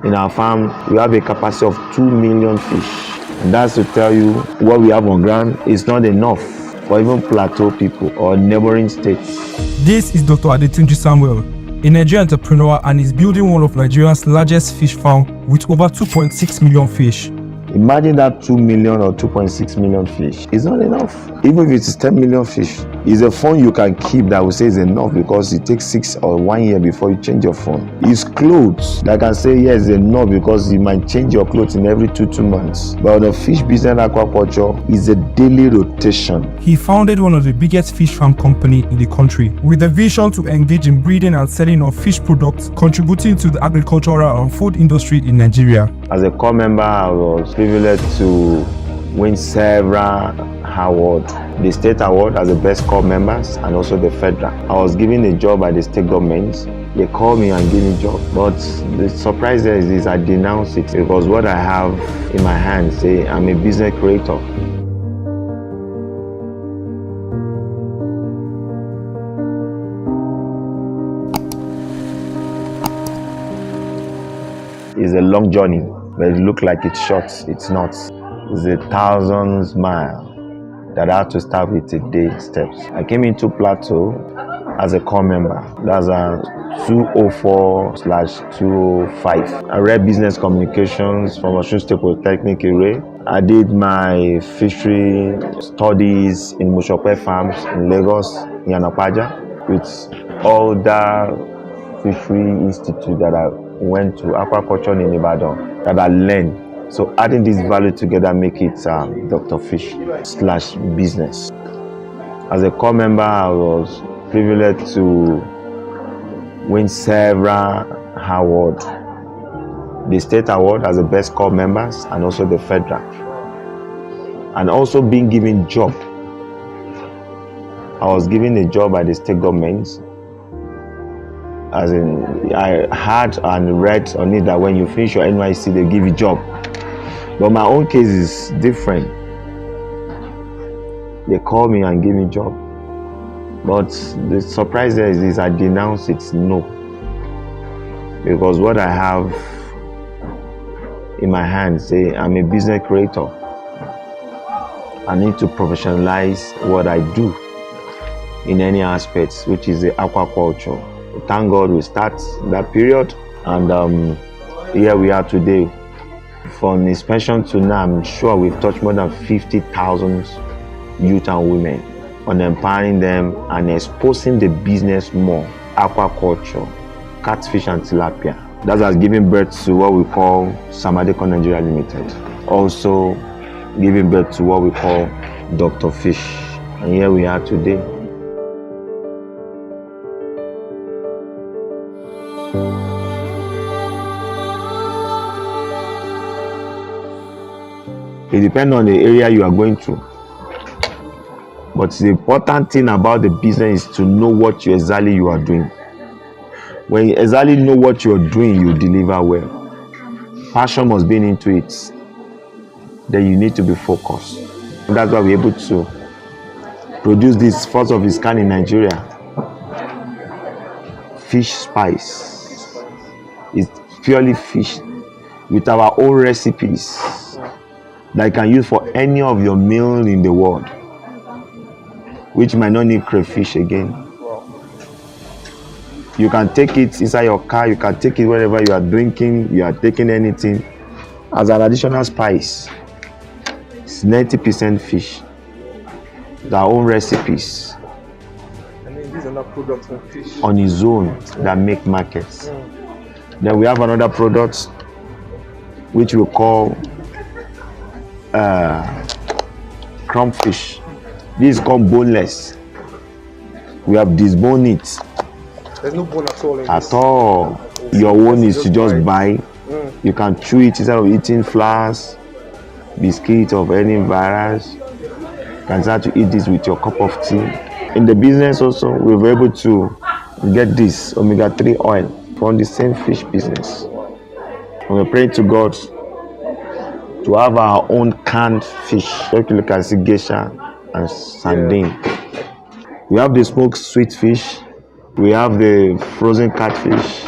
In our farm, we have a capacity of 2 million fish. And that's to tell you what we have on ground is not enough for even plateau people or neighboring states. This is Dr. Adetunji Samuel, a Nigerian entrepreneur, and is building one of Nigeria's largest fish farms with over 2.6 million fish. Imagine that 2 million or 2.6 million fish. It's not enough. Even if it is 10 million fish, it's a fund you can keep that will say is enough because it takes 6 or 1 year before you change your fund. It's clothes that can say yes, it's enough because you might change your clothes in every 2 months. But the fish business aquaculture is a daily rotation. He founded one of the biggest fish farm company in the country with a vision to engage in breeding and selling of fish products, contributing to the agricultural and food industry in Nigeria. As a core member, I was privileged to win several awards. The state award as the best core members and also the federal. I was given a job by the state government. They called me and gave me a job. But the surprise there is I denounced it because what I have in my hands say I'm a business creator. It's a long journey, but it looks like it's short. It's not. It's 1,000 miles that I have to start with a day steps. I came into Plateau as a core member. That's a 204/205. I read business communications from Osun State Polytechnic Ire. I did my fishery studies in Moshope Farms in Lagos, in Yanapaja, with all the fishery institute that I went to, aquaculture in Ibadan, that I learned. So adding this value together make it Dr. Fish / business. As a core member, I was privileged to win several awards. The state award as the best core members and also the federal. And also being given job. I was given a job by the state government. As in, I heard and read on it that when you finish your NYC, they give you a job. But my own case is different. They call me and give me a job. But the surprise there is I denounce it, no. Because what I have in my hands say I'm a business creator. I need to professionalize what I do in any aspects, which is the aquaculture. Thank God we start that period, and here we are today. From inspection to now, I'm sure we've touched more than 50,000 youth and women on empowering them and exposing the business more. Aquaculture, catfish and tilapia. That has given birth to what we call Samadeko Nigeria Limited. Also giving birth to what we call Dr. Fish. And here we are today. It depends on the area you are going through. But the important thing about the business is to know what exactly you are doing. When you exactly know what you are doing, you deliver well. Passion must be into it. Then you need to be focused. And that's why we're able to produce this first of its kind in Nigeria. Fish spice. It's purely fish with our own recipes that you can use for any of your meals in the world, which might not need crayfish again. You can take it inside your car, you can take it wherever you are drinking, you are taking anything as an additional spice. It's 90% fish. Their own recipes. And then these are not products of fish on its own that make markets. Then we have another product which we call crumb fish. This is called boneless. We have disboned it. There's no bone at all in At this. all. Your own is to just buy. You can chew it instead of eating flowers, biscuit of any virus. You can start to eat this with your cup of tea. In the business also, we were able to get this omega-3 oil from the same fish business. And we're praying to God to have our own canned fish. You can see geisha and sardine. We have the smoked sweet fish. We have the frozen catfish,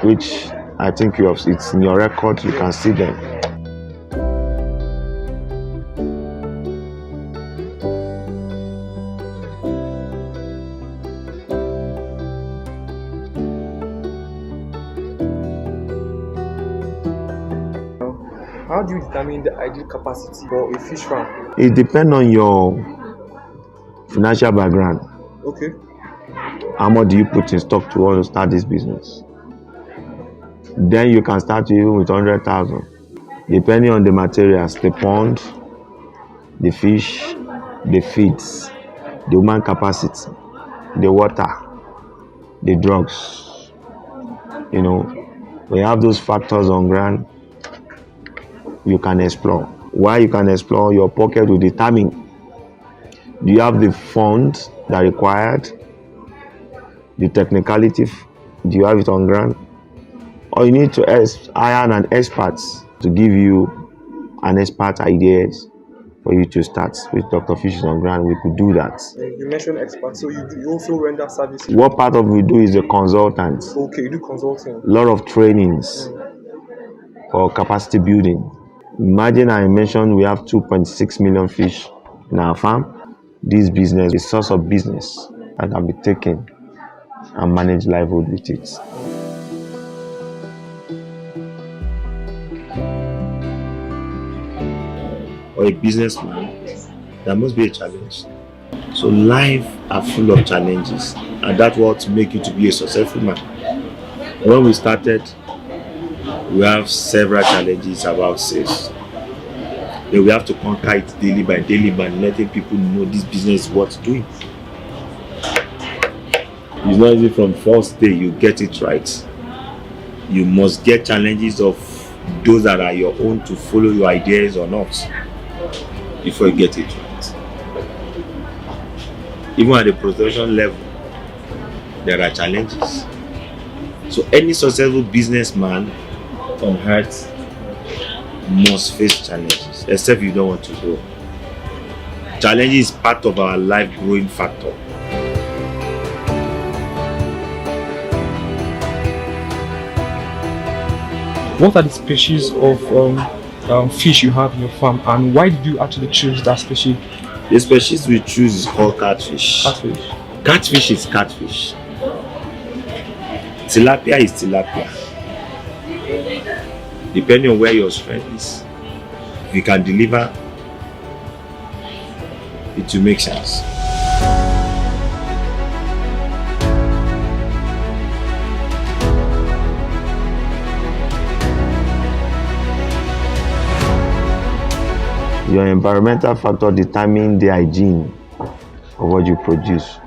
which I think it's in your record, you can see them. How do you determine the ideal capacity for a fish farm? It depends on your financial background. Okay. How much do you put in stock to want to start this business? Then you can start even with 100,000, depending on the materials, the pond, the fish, the feeds, the human capacity, the water, the drugs. You know, when you have those factors on ground, you can explore. Why you can explore, your pocket will determine. Do you have the funds that are required? The technicality, do you have it on ground? Or you need to hire an expert to give you an expert ideas for you to start. With Dr. Fish on ground, we could do that. You mentioned experts, so you also render services. What part of we do is the consultant. Okay, you do consulting. A lot of trainings for capacity building. Imagine I mentioned we have 2.6 million fish in our farm. This business is a source of business that can be taken and manage livelihood with it. Or a businessman, there must be a challenge. So life are full of challenges, and that's what makes you to be a successful man. When we started, we have several challenges about sales. Then we have to conquer it daily by letting people know this business is worth doing. It's not easy from first day you get it right. You must get challenges of those that are your own to follow your ideas or not before you get it right. Even at the production level, there are challenges. So any successful businessman on earth must face challenges, except you don't want to grow. Challenge is part of our life growing factor. What are the species of fish you have in your farm, and why did you actually choose that species? The species we choose is called catfish. Catfish. Catfish is catfish. Tilapia is tilapia. Depending on where your strength is, if you can deliver, it will make sense. Your environmental factor determine the hygiene of what you produce.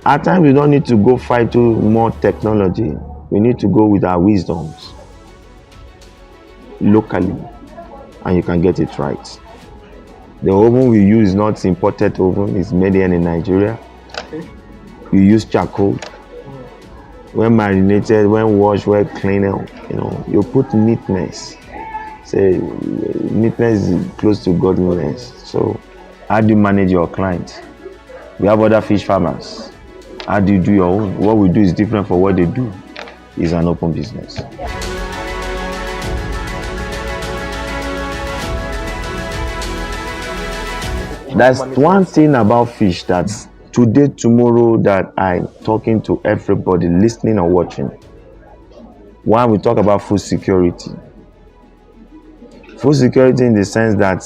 At times, we don't need to go fight to more technology. We need to go with our wisdoms locally, and you can get it right. The oven we use is not imported oven, it's made here in Nigeria. You use charcoal. When marinated, when washed, when cleaned, you put neatness. Say neatness is close to godliness. So how do you manage your client? We have other fish farmers. How do you do your own? What we do is different from what they do. It's an open business. That's one thing about fish that's today, tomorrow that I'm talking to everybody listening or watching. One, we talk about food security. Food security in the sense that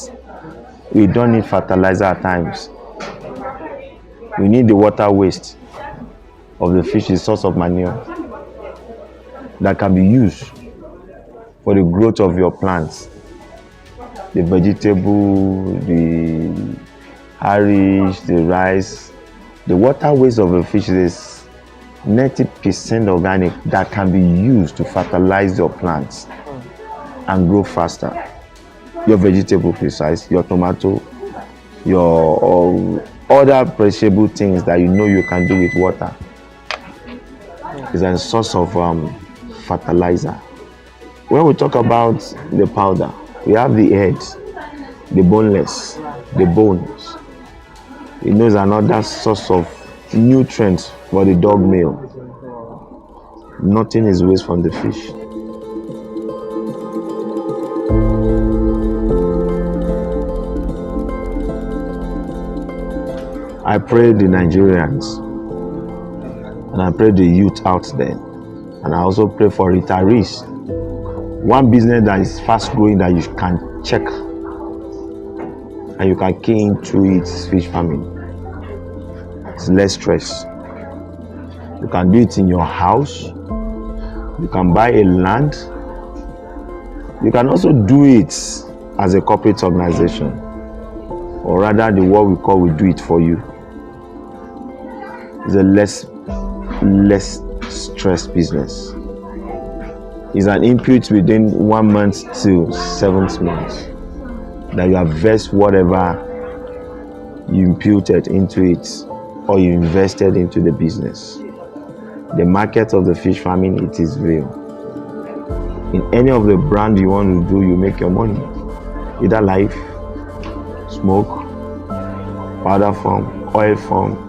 we don't need fertilizer at times. We need the water waste of the fish, the source of manure that can be used for the growth of your plants. The vegetable, the irish, the rice. The water waste of the fish is 90% organic that can be used to fertilize your plants and grow faster. Your vegetable precise, your tomato, your other perishable things that you can do with water is a source of fertilizer. When we talk about the powder, we have the head, the boneless, the bones. It's another source of nutrients for the dog meal. Nothing is waste from the fish. I pray the Nigerians and I pray the youth out there, and I also pray for retirees. One business that is fast growing that you can check and you can key into it is fish farming. It's less stress. You can do it in your house. You can buy a land. You can also do it as a corporate organization, or rather the what we call we do it for you. It's a less stress business. It's an input within 1 month to 7th month that you invest whatever you imputed into it or you invested into the business. The market of the fish farming, it is real. In any of the brand you want to do, you make your money. Either live, smoke, powder form, oil form,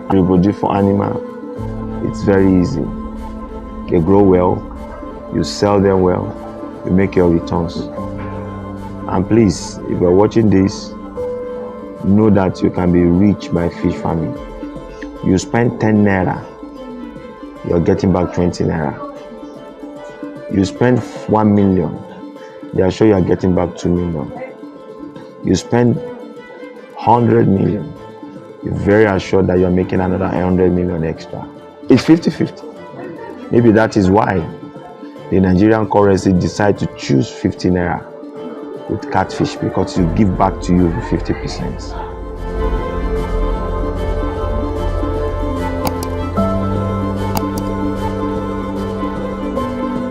reproduce for animal. It's very easy. They grow well, you sell them well, you make your returns. And please, if you're watching this, know that you can be rich by fish farming. You spend 10 naira, you're getting back 20 naira. You spend 1 million, they are sure you are getting back 2 million. You spend 100 million, you're very assured that you're making another 100 million extra. It's 50-50. Maybe that is why the Nigerian currency decide to choose 50 naira with catfish, because you give back to you 50%.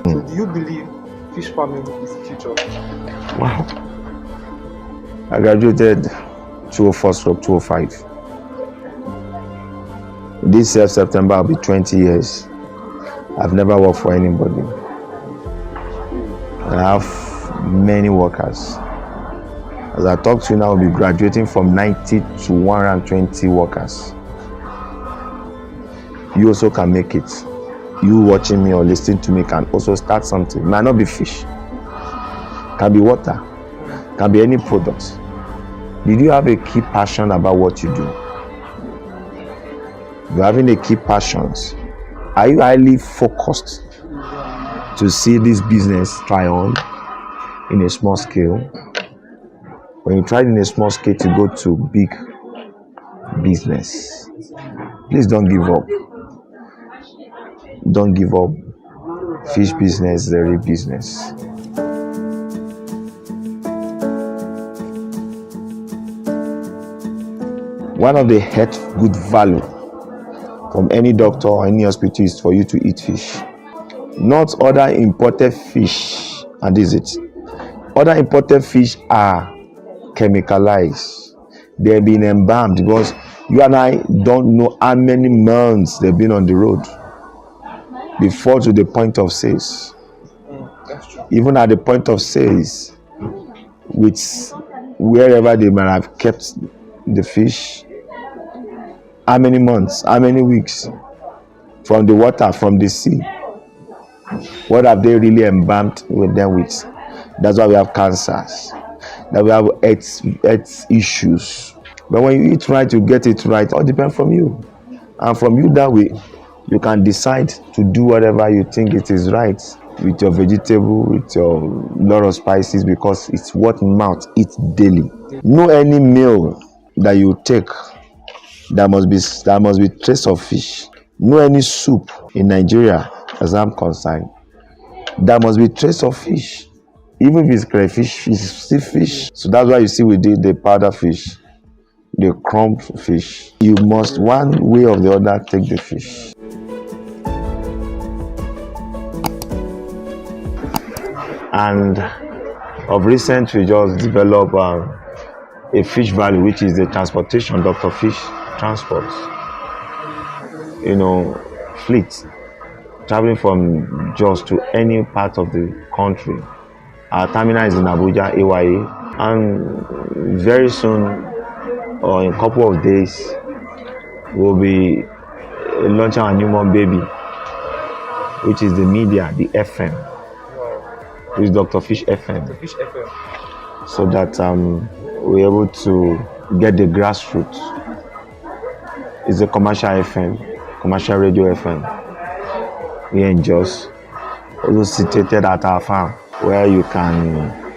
So do you believe fish farming is the future? Wow. I graduated 2004/2005. This September I'll be 20 years. I've never worked for anybody. I have many workers. As I talk to you now, I'll be graduating from 90 to 120 workers. You also can make it. You watching me or listening to me can also start something. It might not be fish, can be water, can be any product. Did you have a key passion about what you do? You're having a key passions. Are you highly focused to see this business try on in a small scale? When you tried in a small scale to go to big business, please don't give up. Don't give up. Fish business is a real business. One of the health good value from any doctor or any hospital is for you to eat fish. Not other imported fish, and this is it. Other imported fish are chemicalized. They've been embalmed, because you and I don't know how many months they've been on the road before to the point of sales. That's true. Even at the point of sales, with wherever they might have kept the fish, how many months, how many weeks from the water, from the sea, what have they really embalmed with them with? That's why we have cancers, that we have health issues. But when you eat right, you get it right. All depends from you, and from you that way you can decide to do whatever you think it is right with your vegetable, with your lot of spices, because it's what mouth eats daily. No any meal that you take that must be trace of fish. No any soup in Nigeria, as I'm concerned, that must be trace of fish. Even if it's crayfish, it's still fish. So that's why you see we did the powder fish, the crumb fish. You must one way or the other take the fish. And of recent, we just developed a fish value, which is the transportation, Dr. Fish Transport. Fleet traveling from Jos to any part of the country. Our terminal is in Abuja, AYA, and very soon, or in a couple of days, we'll be launching our newborn baby, which is the media, the FM, which is Dr. Fish FM. Fish FM. So that we're able to get the grassroots It's a commercial FM, commercial radio FM. Here in Jos, also situated at our farm, where you can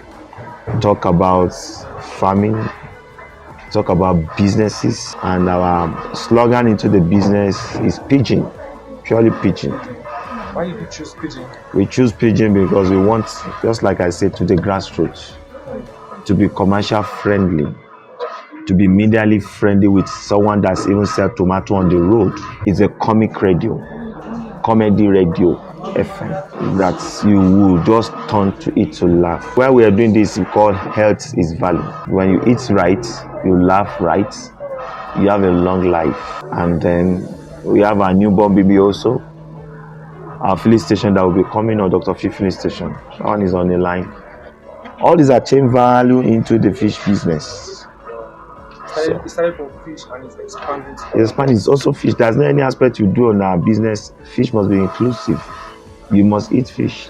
talk about farming, talk about businesses, and our slogan into the business is pigeon, purely pigeon. Why did you choose pigeon? We choose pigeon because we want, just like I said, to the grassroots, to be commercial friendly, to be medially friendly with someone that's even sell tomato on the road. It's a comic radio, comedy radio FM that you will just turn to it to laugh. Where we are doing this, we call health is value. When you eat right, you laugh right, you have a long life. And then we have our newborn baby also. Our filling station that will be coming on, Dr. Fish filling station. That one is on the line. All these are chain value into the fish business. It started from fish and it's expanding. Expanding is also fish. There's not any aspect you do on our business. Fish must be inclusive. You must eat fish.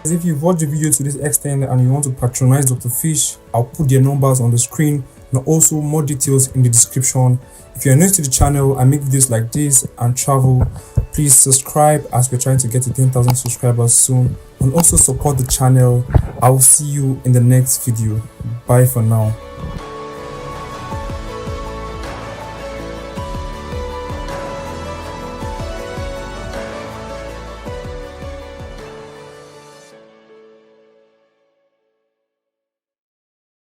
If you've watched the video to this extent and you want to patronize Dr. Fish, I'll put their numbers on the screen and also more details in the description. If you're new to the channel, I make videos like this and travel. Please subscribe as we're trying to get to 10,000 subscribers soon, and also support the channel. I will see you in the next video. Bye for now.